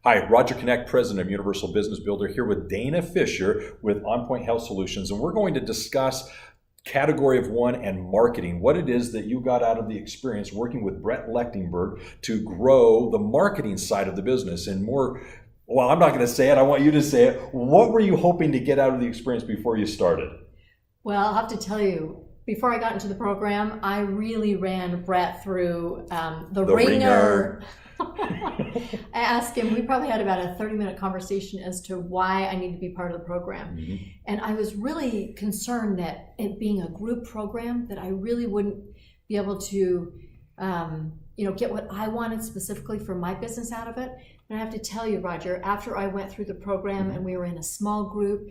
Hi, Roger Connect, President of Universal Business Builder, here with Dana Fisher with On Point Health Solutions, and we're going to discuss category of one and marketing, what it is that you got out of the experience working with Brett Lechtenberg to grow the marketing side of the business. And more, well, I'm not going to say it, I want you to say it. What were you hoping to get out of the experience before you started? Well, I'll have to tell you, before I got into the program, I really ran Brett through the ringer. I asked him, we probably had about a 30-minute conversation as to why I need to be part of the program. Mm-hmm. And I was really concerned that it being a group program, that I really wouldn't be able to get what I wanted specifically for my business out of it. And I have to tell you, Roger, after I went through the program and we were in a small group,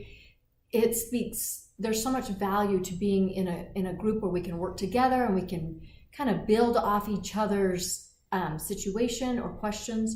there's so much value to being in a group where we can work together and we can kind of build off each other's situation or questions.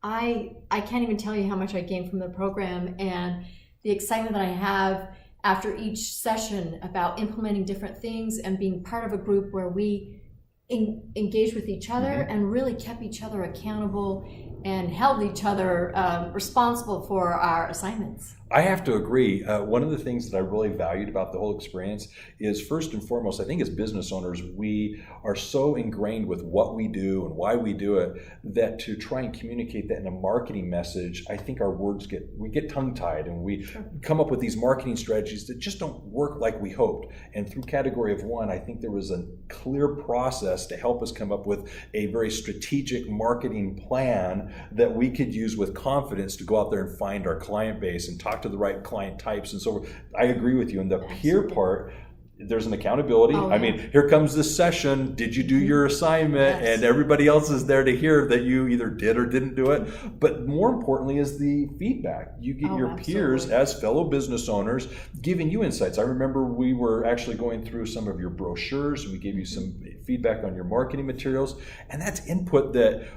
I can't even tell you how much I gained from the program and the excitement that I have after each session about implementing different things and being part of a group where we engage with each other and really kept each other accountable and held each other responsible for our assignments. I have to agree. One of the things that I really valued about the whole experience is, first and foremost, I think as business owners, we are so ingrained with what we do and why we do it that to try and communicate that in a marketing message, I think our words get tongue-tied and we come up with these marketing strategies that just don't work like we hoped. And through category of one, I think there was a clear process to help us come up with a very strategic marketing plan that we could use with confidence to go out there and find our client base and talk to the right client types. And so I agree with you. In the peer part, there's an accountability. I mean, here comes this session. Did you do your assignment? Yes. And everybody else is there to hear that you either did or didn't do it. But more importantly is the feedback. You get your peers as fellow business owners giving you insights. I remember we were actually going through some of your brochures and we gave you some feedback on your marketing materials. And that's input that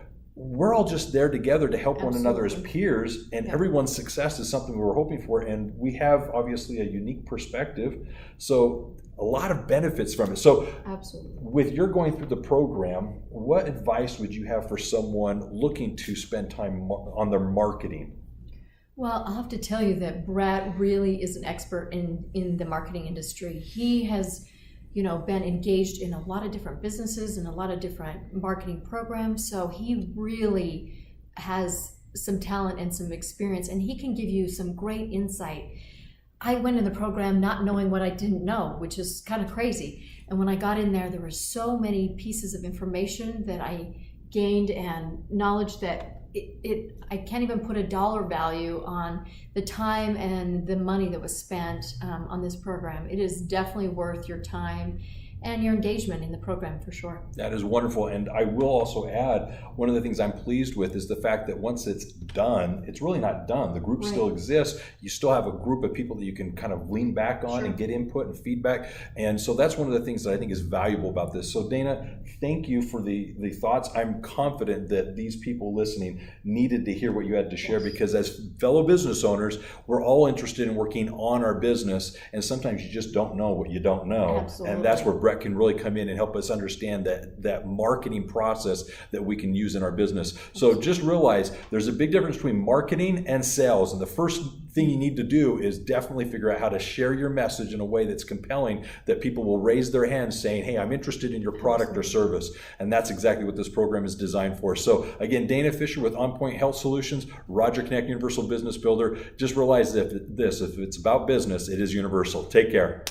we're all just there together to help one another as peers, and everyone's success is something we were hoping for, and we have obviously a unique perspective, so a lot of benefits from it. So with your going through the program, what advice would you have for someone looking to spend time on their marketing? Well, I'll have to tell you that Brett really is an expert in the marketing industry. He has been engaged in a lot of different businesses and a lot of different marketing programs. So he really has some talent and some experience, and he can give you some great insight. I went in the program not knowing what I didn't know, which is kind of crazy. And when I got in there were so many pieces of information that I gained and knowledge that I can't even put a dollar value on the time and the money that was spent on this program. It is definitely worth your time and your engagement in the program for sure. That is wonderful. And I will also add, one of the things I'm pleased with is the fact that once it's done, it's really not done. The group still exists. You still have a group of people that you can kind of lean back on and get input and feedback. And so that's one of the things that I think is valuable about this. So Dana, thank you for the thoughts. I'm confident that these people listening needed to hear what you had to share, because as fellow business owners, we're all interested in working on our business, and sometimes you just don't know what you don't know. Absolutely. And that's where Brett can really come in and help us understand that marketing process that we can use in our business. So just realize there's a big difference between marketing and sales. And the first thing you need to do is definitely figure out how to share your message in a way that's compelling, that people will raise their hands saying, hey, I'm interested in your product or service. And that's exactly what this program is designed for. So again, Dana Fisher with On Point Health Solutions, Roger Connect, Universal Business Builder. Just realize that if it's about business, it is universal. Take care.